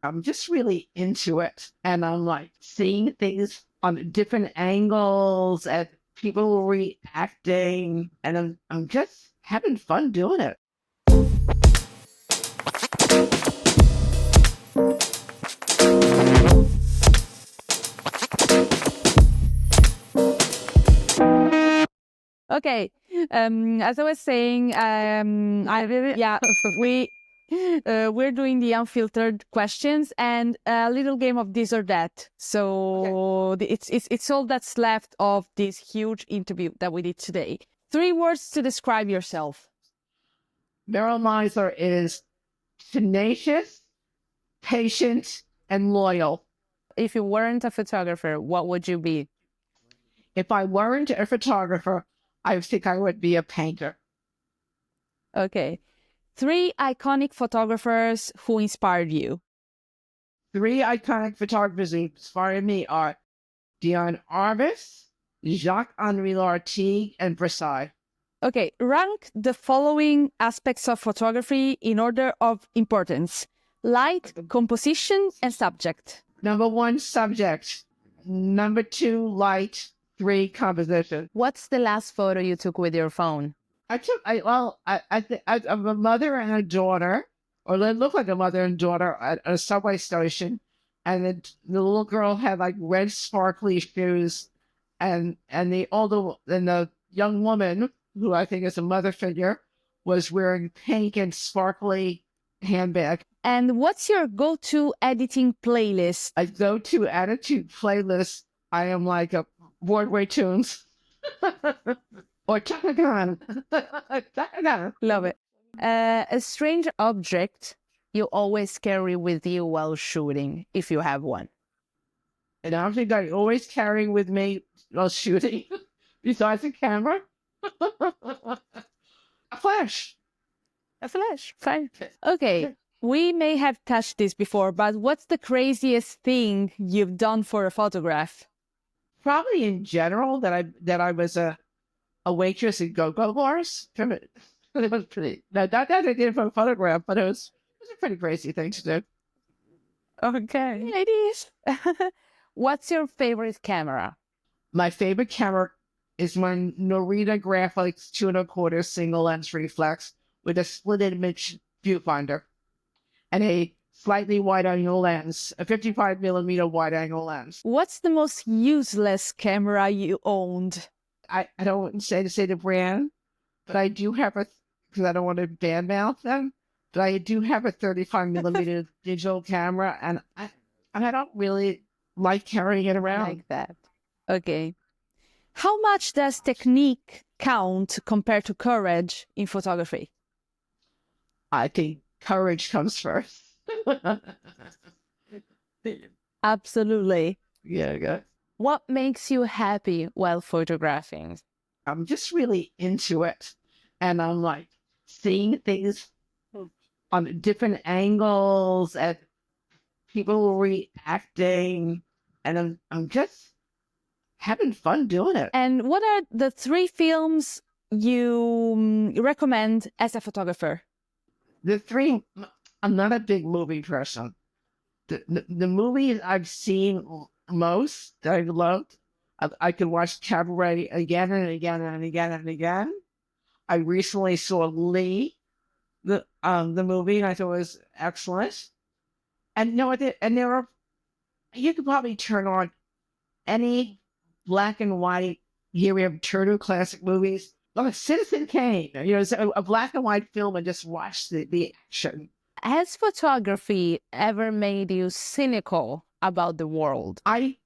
I'm just really into it. And I'm like seeing things on different angles and people reacting. And I'm just having fun doing it. Okay. As I was saying, we're doing the unfiltered questions and a little game of this or that. So it's all that's left of this huge interview that we did today. 3 words to describe yourself. Meryl Meisler is tenacious, patient, and loyal. If you weren't a photographer, what would you be? If I weren't a photographer, I think I would be a painter. Okay. 3 iconic photographers who inspired you. 3 iconic photographers who inspired me are Diane Arbus, Jacques-Henri Lartigue, and Versailles. Okay, rank the following aspects of photography in order of importance: light, composition, and subject. Number 1, subject. Number 2, light. 3, composition. What's the last photo you took with your phone? I think I'm a mother and a daughter, or they look like a mother and daughter at a subway station, and the little girl had like red sparkly shoes, and the young woman, who I think is a mother figure, was wearing pink and sparkly handbag. And what's your go-to editing playlist? I go-to attitude playlist. I am like a Broadway tunes. Or Chakagan. Love it. A strange object you always carry with you while shooting, if you have one. An object I always carry with me while shooting, besides a camera, a flash. A flash, fine. Okay, we may have touched this before, but what's the craziest thing you've done for a photograph? Probably in general that I was a waitress at Go-Go Bars. It was pretty. Not that I did it for a photograph, but it was a pretty crazy thing to do. Okay, it is. What's your favorite camera? My favorite camera is my Norita Graphics 2¼ single lens reflex with a split image viewfinder and a slightly wide angle lens, a 55mm wide angle lens. What's the most useless camera you owned? I don't want to say the brand, but I do have because I don't want to badmouth them, but I do have a 35mm digital camera, and I don't really like carrying it around. I like that. Okay. How much does technique count compared to courage in photography? I think courage comes first. Absolutely. Yeah. What makes you happy while photographing? I'm just really into it. And I'm like seeing things on different angles and people reacting. And I'm just having fun doing it. And what are the 3 films you recommend as a photographer? The 3, I'm not a big movie person. The movies I've seen most that I've loved, I could watch Cabaret again and again and again and again. I recently saw Lee, the movie, and I thought it was excellent. And you could probably turn on any black and white. Here we have Turner classic movies. Like Citizen Kane, it's a black and white film, and just watch the action. Has photography ever made you cynical about the world? I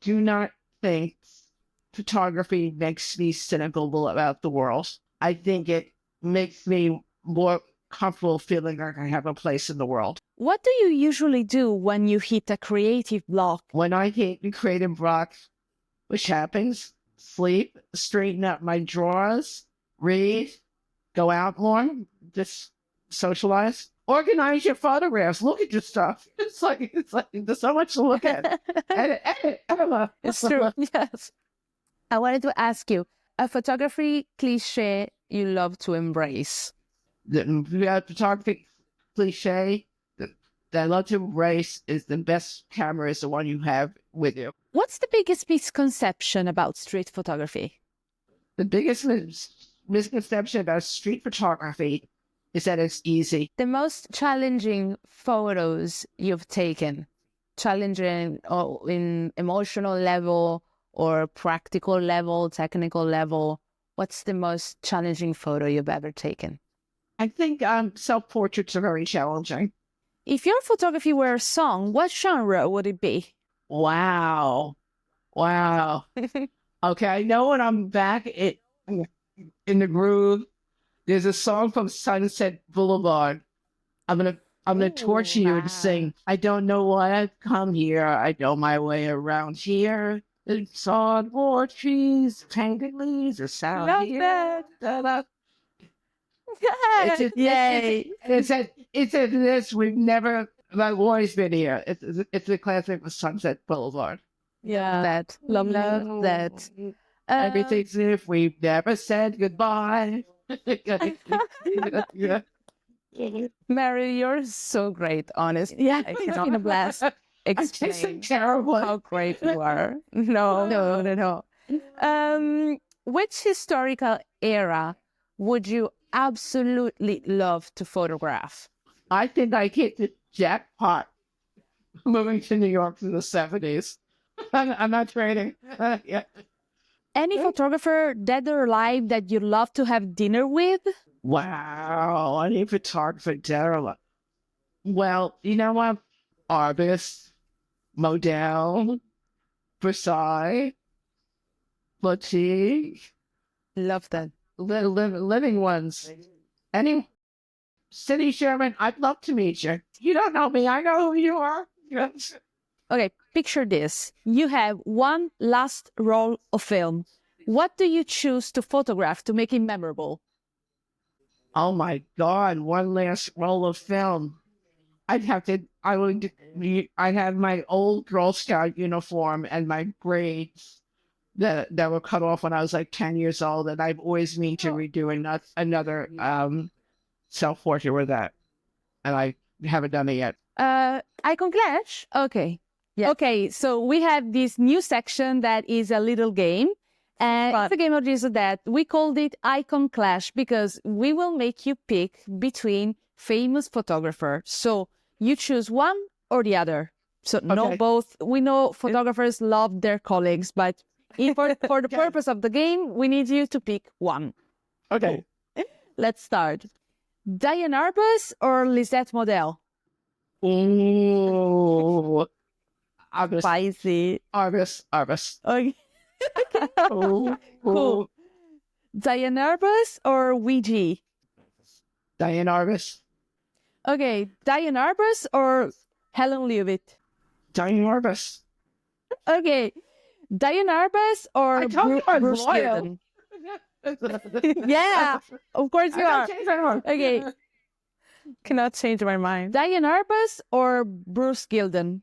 do not think photography makes me cynical about the world. I think it makes me more comfortable feeling like I have a place in the world. What do you usually do when you hit a creative block? When I hit a creative block, which happens, sleep, straighten up my drawers, read, go out more, just socialize. Organize your photographs. Look at your stuff. It's like there's so much to look at. Edit. It's true. Yes. I wanted to ask you a photography cliché you love to embrace. The photography cliche. that I love to embrace is the best camera is the one you have with you. What's the biggest misconception about street photography? The biggest misconception about street photography is that it's easy. The most challenging photos you've taken, challenging in emotional level or practical level, technical level. What's the most challenging photo you've ever taken? I think self-portraits are very challenging. If your photography were a song, what genre would it be? Wow. Okay, I know when I'm back in the groove, there's a song from Sunset Boulevard. I'm gonna torture you and sing. I don't know why I've come here. I know my way around here. It's on more trees, painted leaves, a sound Love here. that. Da-da. Yay! It's at this. We've never. I've always been here. It's a classic with Sunset Boulevard. Yeah, love that. Everything's if we've never said goodbye. Yeah. Mary, you're so great, honest. Yeah, it's been a blast. Explain terrible. how great you are. No. Which historical era would you absolutely love to photograph? I think I hit the jackpot moving to New York in the 70s. I'm not trading. Yeah. Any photographer, dead or alive, that you'd love to have dinner with? Wow, any photographer, Daryl. Well, you know what? Arbus, Modell, Versailles, Latique, Love that. living ones. Any City Sherman, I'd love to meet you. You don't know me, I know who you are. Yes. Okay, picture this. You have one last roll of film. What do you choose to photograph to make it memorable? Oh my God, one last roll of film. I'd have my old Girl Scout uniform and my grades that were cut off when I was like 10 years old, and I've always meant to redo another self-portrait with that. And I haven't done it yet. Icon Clash? Okay. Yeah. Okay, so we have this new section that is a little game. And it's a game of this or that. We called it Icon Clash because we will make you pick between famous photographers. So you choose one or the other. So no both. We know photographers love their colleagues, but for the purpose of the game, we need you to pick one. Okay. Let's start. Diane Arbus or Lisette Model? Ooh. Arbus. Spicy. Arbus. Okay. Ooh. Cool. Diane Arbus or Ouija? Diane Arbus. Okay. Diane Arbus or Helen Leavitt? Diane Arbus. Okay. Diane Arbus or Bruce Gilden? Yeah, of course you are. Okay. Cannot change my mind. Diane Arbus or Bruce Gilden?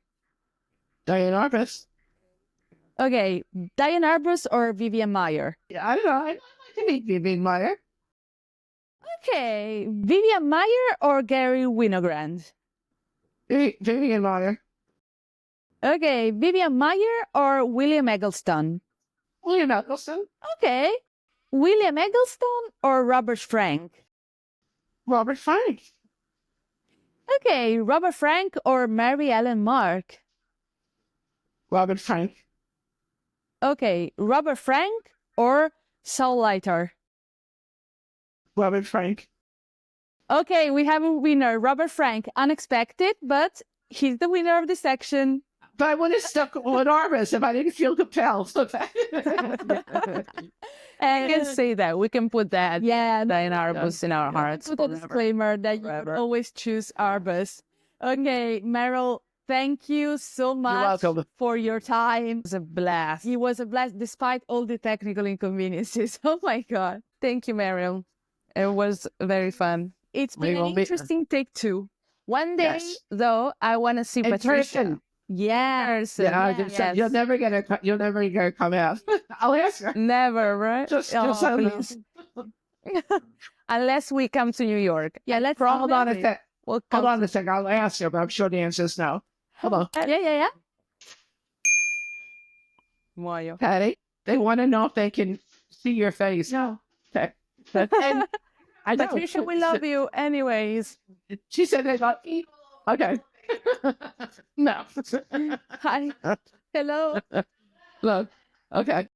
Diane Arbus. Okay. Diane Arbus or Vivian Maier? Yeah, I don't know. I'd like to meet Vivian Maier. Okay. Vivian Maier or Gary Winogrand? Vivian Maier. Okay. Vivian Maier or William Eggleston? William Eggleston. Okay. William Eggleston or Robert Frank? Robert Frank. Okay. Robert Frank or Mary Ellen Mark? Robert Frank. Okay. Robert Frank or Saul Leiter? Robert Frank. Okay, we have a winner, Robert Frank. Unexpected, but he's the winner of the section. But I would have stuck with Arbus if I didn't feel compelled. I can say that. We can put that. Yeah, Diane Arbus in our hearts. Put a disclaimer that you would always choose Arbus. Okay, Meryl, thank you so much for your time. It was a blast. It was a blast despite all the technical inconveniences. Oh my God. Thank you, Meryl. It was very fun. It's been an interesting take two. One day, though, I want to see Patricia. Yes. Yeah, you're never gonna come out. I'll ask her. Never, right? Just please. Unless we come to New York. Yeah, let's hold on a sec. What Hold comes on a second. I'll ask her, but I'm sure the answer is no. Hold on. Yeah. Maier. Patty, they want to know if they can see your face. No. Okay. And I know. Patricia, we love you anyways. She said they love me. Okay. No. Hi. Hello. Look. Okay.